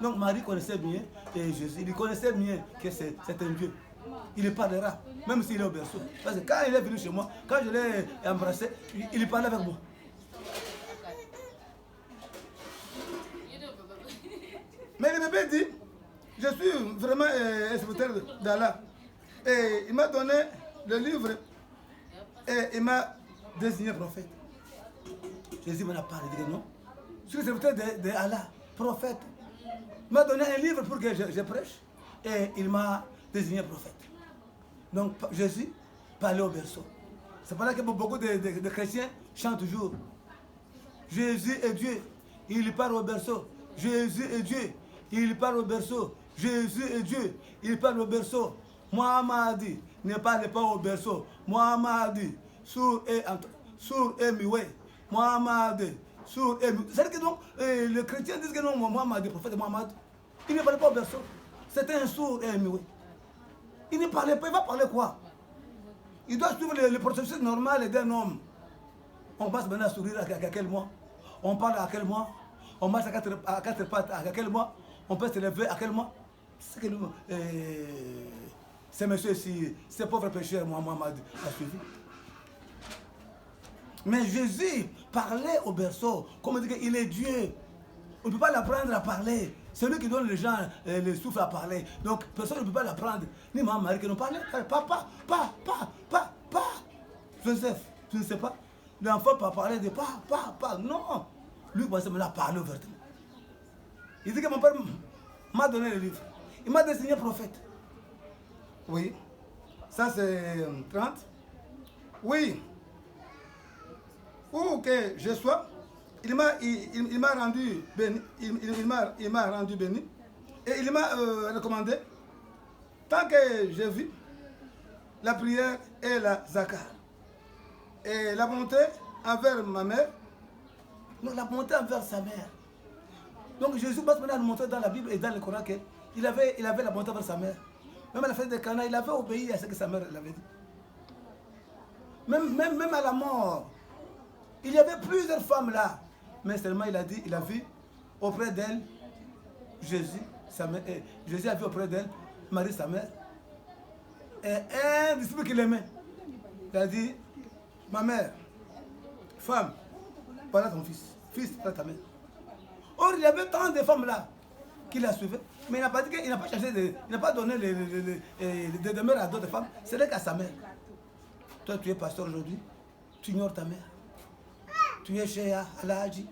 Donc Marie connaissait bien Jésus. Il connaissait bien que c'est un Dieu. Il parlera, même s'il est au berceau. Parce que quand il est venu chez moi, quand je l'ai embrassé, il parlait avec moi. Mais le bébé dit, je suis vraiment inspecteur d'Allah. Et il m'a donné le livre et il m'a désigné prophète. Jésus m'en a parlé, il dit non. Je suis serviteur d'Allah, prophète. Il m'a donné un livre pour que je prêche et il m'a désigné prophète. Donc Jésus parlait au berceau. C'est pour ça que beaucoup de chrétiens chantent toujours. Jésus est Dieu, il parle au berceau. Jésus est Dieu, il parle au berceau. Jésus est Dieu, il parle au berceau. Mohamed dit, ne parlez pas au berceau. Mohamed dit, sourd et muet. Mohamed, sourd et muet. C'est-à-dire que donc, les chrétiens disent que non, Mohamed, le prophète Mohamed, il ne parlait pas au berceau. C'était un sourd et un muet. Il ne parlait pas, il va parler quoi? Il doit suivre le processus normal d'un homme. On passe maintenant à sourire à quel mois? On parle à quel mois? On marche à quatre pattes à quel mois? On peut se lever à quel mois? C'est que nous, ces messieurs ici, ces pauvres pécheurs, Mohamed a suivi. Mais Jésus parlait au berceau, comme on dit qu'il est Dieu. On ne peut pas l'apprendre à parler. C'est lui qui donne les gens le souffle à parler. Donc personne ne peut pas l'apprendre. Ni maman qui nous parlait. Papa. Joseph, tu ne sais pas. L'enfant peut parler de papa. Non. Lui, il m'a parlé ouvertement. Il dit que mon père m'a donné le livre. Il m'a désigné prophète. Oui. Ça c'est 30. Oui. Où que je sois, il m'a rendu béni. Il m'a rendu béni. Et il m'a recommandé, tant que j'ai vu, la prière et la zakat. Et la bonté envers ma mère. Non, la bonté envers sa mère. Donc Jésus passe maintenant à nous montrer dans la Bible et dans le Coran qu'il avait la bonté envers sa mère. Même à la fête de Cana, il avait obéi à ce que sa mère l'avait dit. Même à la mort, il y avait plusieurs femmes là. Mais seulement il a vu auprès d'elle Jésus, sa mère. Jésus a vu auprès d'elle Marie, sa mère. Et un disciple qui l'aimait. Il a dit, ma mère, femme, voilà ton fils. Fils, voilà ta mère. Or, il y avait tant de femmes là qui la suivaient. Mais il n'a pas dit qu'il n'a pas cherché, il n'a pas donné des demeures à d'autres femmes. C'est qu'à sa mère. Toi, tu es pasteur aujourd'hui, tu ignores ta mère. Tu es chez Alhaji,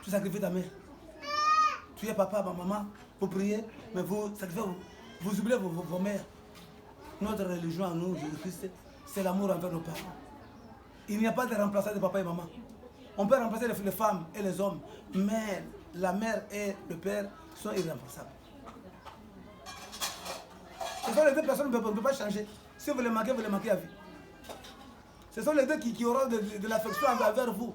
tu sacrifies ta mère. Tu es papa, maman, vous priez, mais vous sacrifiez, vous oubliez vos mères. Notre religion à nous, Jésus-Christ, c'est l'amour envers nos parents. Il n'y a pas de remplaçant de papa et maman. On peut remplacer les femmes et les hommes, mais la mère et le père sont irremplaçables. Ce sont les deux personnes qui ne peuvent pas changer. Si vous les manquez à vie. Ce sont les deux qui auront de l'affection envers vous.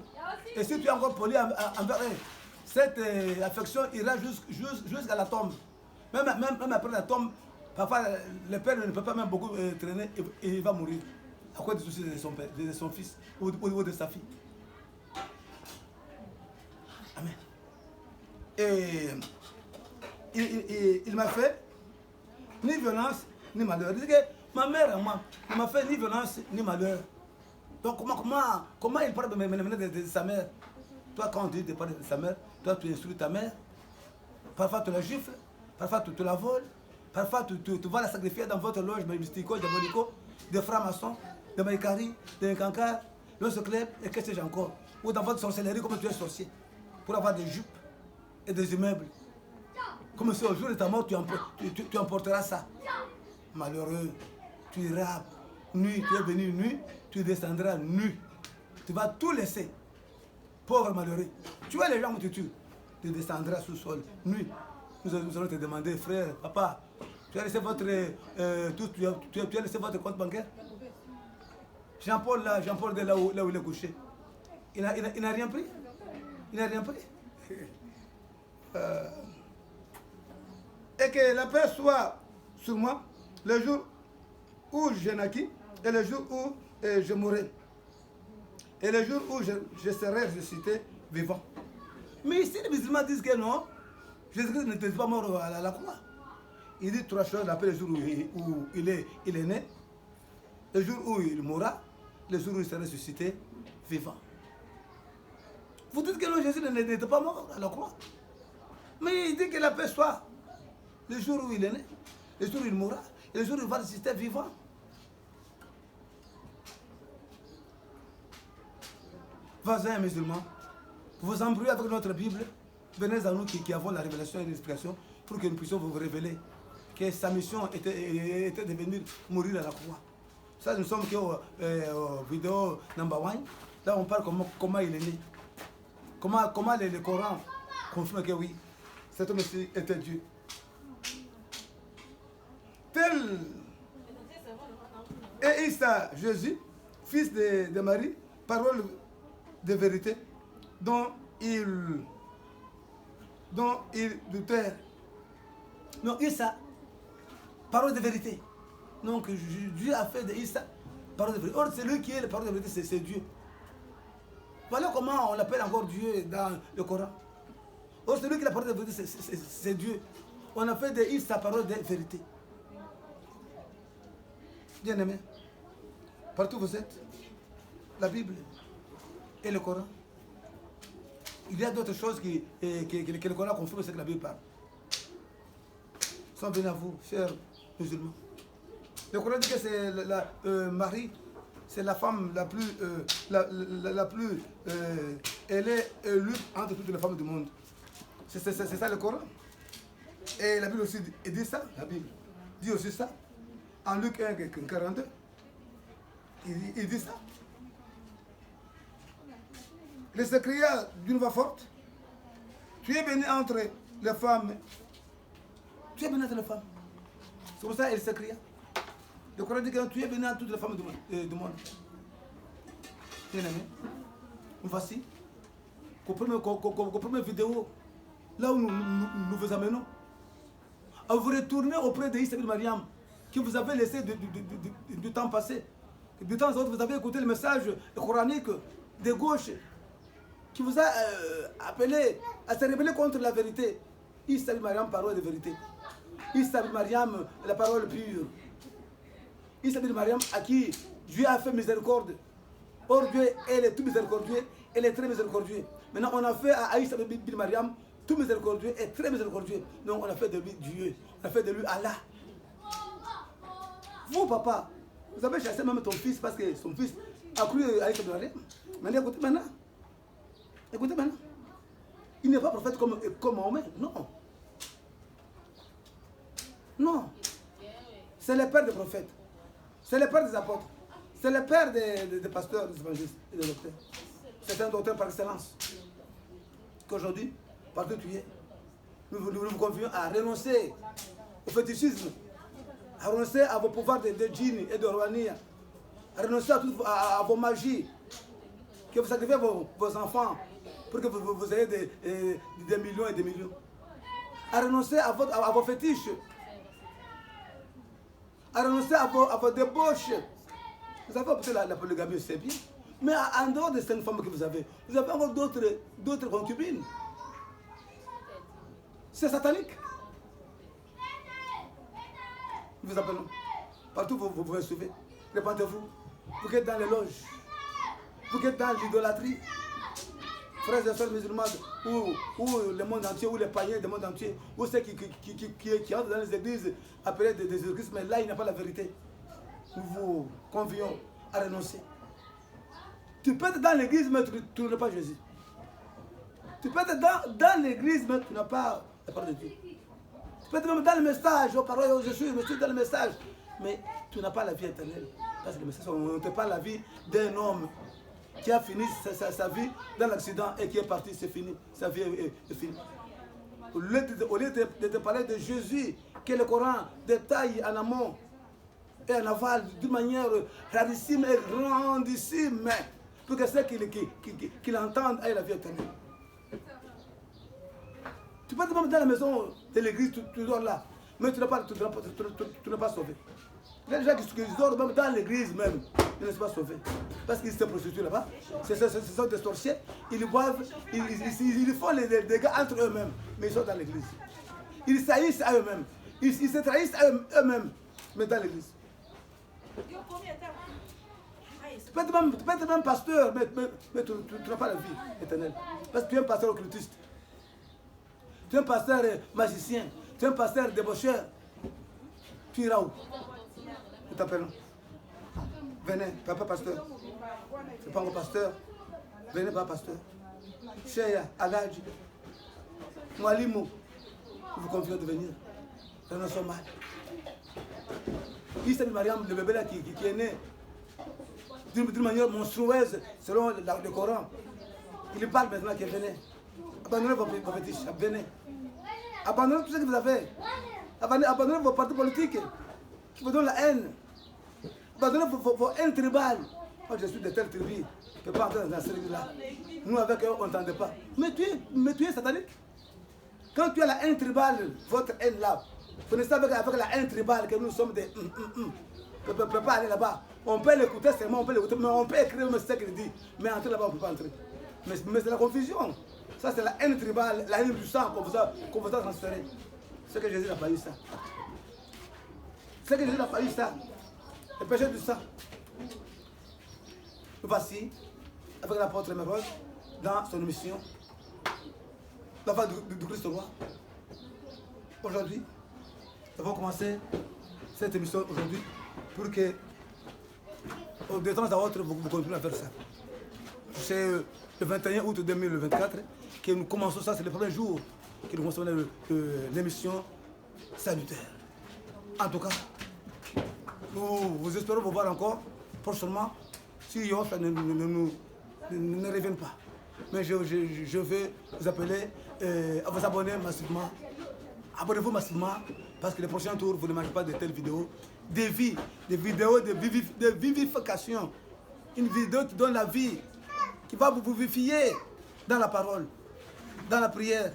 Et si tu es encore poli envers eux, cette affection ira jusqu'à la tombe. Même après la tombe, parfois le père ne peut pas même beaucoup traîner et il va mourir à cause du souci de son fils ou de sa fille. Amen. Et il m'a fait ni violence ni malheur. Il dit que ma mère et moi ne m'a fait ni violence ni malheur. Donc comment il parle de sa mère? Toi, quand on dit de parler de sa mère, toi tu instruis ta mère, parfois tu la gifles, parfois tu la voles, parfois tu vas la sacrifier dans votre loge mystico, diabolico, de francs-maçons, de maïkari, de cancars, de ce club, et qu'est-ce que j'ai encore? Ou dans votre sorcellerie comme tu es sorcier, pour avoir des jupes et des immeubles. Comme si au jour de ta mort, tu emporteras ça. Malheureux, tu iras nu, tu es venu nu, tu descendras nu. Tu vas tout laisser. Pauvre malheureux. Tu vois les gens où tu tues. Tu descendras sous sol, nu. Nous allons te demander, frère, papa, tu as laissé votre, tu as laissé votre compte bancaire? Jean-Paul là, Jean-Paul là où il est couché. Il n'a rien pris. Il n'a rien pris. Et que la paix soit sur moi le jour où je naquis et le jour où je mourrai. Et le jour où je serai ressuscité vivant. Mais ici, les musulmans disent que non, Jésus-Christ n'était pas mort à la croix. Il dit 3 choses après le jour où il est né, le jour où il mourra, le jour où il sera ressuscité vivant. Vous dites que non, Jésus n'était pas mort à la croix. Mais il dit que la paix soit le jour où il est né, le jour où il mourra, et le jour où il va ressusciter vivant. Voisins musulmans, vous embrouillez avec notre Bible, venez à nous qui avons la révélation et l'explication pour que nous puissions vous révéler que sa mission était de venir mourir à la croix. Ça, nous sommes qu'aux vidéo number 1. Là, on parle comment il est né. Comment le Coran confirme que oui, cet homme était Dieu. Tel est Issa, Jésus, fils de Marie, parole de vérité, dont il doutait. Non, Issa, parole de vérité. Donc Dieu a fait de Issa parole de vérité. Or, c'est lui qui est la parole de vérité, c'est Dieu. Voilà comment on l'appelle encore Dieu dans le Coran. Or, celui qui est la parole de vérité, c'est Dieu. On a fait de Issa parole de vérité. Bien aimé, partout où vous êtes, la Bible et le Coran. Il y a d'autres choses que le Coran confirme ce que la Bible parle. Sont venus à vous, chers musulmans. Le Coran dit que c'est Marie, c'est la femme la plus, elle est élue entre toutes les femmes du monde. C'est ça le Coran. Et la Bible aussi dit ça, la Bible dit aussi ça. En Luc 1, 42, il dit ça. Il s'écria d'une voix forte, tu es béni entre les femmes. Tu es béni entre les femmes. C'est pour ça qu'il s'écria. Le Coran dit que tu es béni entre toutes les femmes du monde. Bien aimé, voici, première vidéo, là où nous vous amenons, à vous retourner auprès de Issa ibn Mariam, que vous avez laissé du temps passé. Du temps en temps, vous avez écouté le message coranique de gauche qui vous a appelé à se rébeller contre la vérité. Issa ibn Mariam, parole de vérité. Issa ibn Mariam, la parole pure. Issa ibn Mariam, à qui Dieu a fait miséricorde. Or, Dieu, elle est tout miséricordieux, elle est très miséricordieux. Maintenant, on a fait à Issa ibn Mariam tout miséricordieux et très miséricordieux. Donc, on a fait de lui Dieu, on a fait de lui Allah. Vous, papa, vous avez chassé même ton fils parce que son fils a cru à Issa ibn Mariam. Maintenant, écoutez maintenant. Écoutez maintenant. Il n'est pas prophète comme Mahomet, non. Non. C'est le père des prophètes. C'est le père des apôtres. C'est le père des pasteurs, des évangélistes et des docteurs. C'est un docteur par excellence. Qu'aujourd'hui, partout où tu es, nous vous convions à renoncer au fétichisme, à renoncer à vos pouvoirs de djinn et de rouhania, à renoncer à vos magies, que vous sacrifiez vos enfants pour que vous ayez des millions et des millions. À renoncer à vos fétiches, à renoncer à vos débauches. Vous avez peut-être la polygamie, c'est bien. Mais en dehors de 5 femmes que vous avez encore d'autres concubines. C'est satanique. Nous vous appelons. Partout vous pouvez sauver. Répandez-vous. Vous qui êtes dans les loges. Vous qui êtes dans l'idolâtrie. Frères et sœurs musulmans, ou le monde entier, ou les païens du monde entier, ou ceux qui entrent dans les églises appelées des églises, mais là il n'y a pas la vérité. Nous vous convions à renoncer. Tu peux être dans l'église, mais tu n'as pas Jésus. Tu peux être dans l'église, mais tu n'as pas la parole de Dieu. Tu peux être même dans le message, oh parole, oh, je suis dans le message, mais tu n'as pas la vie éternelle. Parce que le message, on ne te parle la vie d'un homme qui a fini sa vie dans l'accident et qui est parti, c'est fini. Sa vie est finie. Au lieu de te parler de Jésus, que le Coran détaille en amont et en aval d'une manière rarissime et grandissime, pour que ceux qui l'entendent aient la vie éternelle. Tu peux être même dans la maison de l'église, tu dors là, mais tu n'es pas sauvé. Il y a des gens qui dorment même dans l'église même, ils ne sont pas sauvés. Parce qu'ils se prostituent là-bas. Ce sont des sorciers, ils boivent, ils font les dégâts entre eux-mêmes, mais ils sont dans l'église. Ils saillissent à eux-mêmes. Ils se trahissent à eux-mêmes. Mais dans l'église. Tu peux être même pasteur, mais tu n'as pas la vie éternelle. Parce que tu es un pasteur occultiste. Tu es un pasteur magicien. Tu es un pasteur débaucheur. Tu iras où? Nous t'appelons. Venez, papa pasteur. C'est pas mon pasteur. Venez, papa pasteur. Cheya, Aladji, Mwalimo. Vous confiez de venir. Nous en sommes mal. Isa bin Mariam, le bébé là qui est né d'une manière monstrueuse selon le Coran. Il parle maintenant qu'il venait. Abandonnez vos fétiches, venez. Abandonnez tout ce que vous avez. Abandonnez vos partis politiques qui vous donnent la haine. Abandonnez vos haines tribales. Moi je suis de telle tribu. Je ne peux pas entrer dans cette tribu-là. Nous avec eux, on n'entendait pas. Mais tu es satanique. Quand tu as la haine tribale, votre haine là, vous ne savez avec la haine tribale que nous sommes des on ne peut pas aller là-bas. On peut l'écouter seulement, on peut l'écouter, mais on peut écrire ce qu'il dit. Mais entrer là-bas, on ne peut pas entrer. Mais c'est la confusion. Ça, c'est la haine tribale, la haine du sang qu'on vous a transféré. C'est que Jésus n'a pas eu ça. C'est que Jésus n'a pas eu ça. Le péché du sang. Nous voici, avec l'apôtre Mérode, dans son émission, la voix du Christ roi. Aujourd'hui, nous avons commencé cette émission aujourd'hui pour que, de temps à autre, vous continuez à faire ça. C'est le 21 août 2024 que nous commençons ça, c'est le premier jour que nous commençons l'émission salutaire. En tout cas, nous espérons vous voir encore prochainement si Yoff ne reviennent pas. Mais je vais vous appeler à vous abonner massivement. Abonnez-vous massivement parce que les prochains tours, vous ne manquez pas de telles vidéos. Des vidéos de vivification. Une vidéo qui donne la vie, qui va vous vivifier dans la parole, dans la prière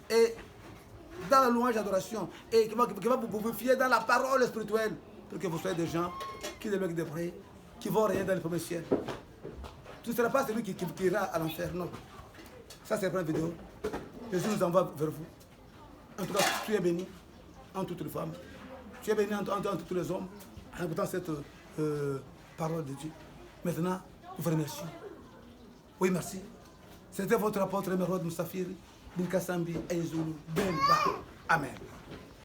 et dans la louange et l'adoration. Et qui va vous vivifier dans la parole spirituelle pour que vous soyez des gens qui demeurent de près, qui vont rien dans le premier ciel. Tu ne seras pas celui qui ira à l'enfer, non. Ça, c'est la première vidéo. Jésus nous envoie vers vous. En tout cas, tu es béni en toutes les femmes. Tu es béni en tous les hommes en écoutant cette parole de Dieu. Maintenant, nous vous remercions. Oui, merci. C'était votre apôtre Mérode Moussafiri, Bin Kassambi, Aïzoulou, Ben Ba. Amen.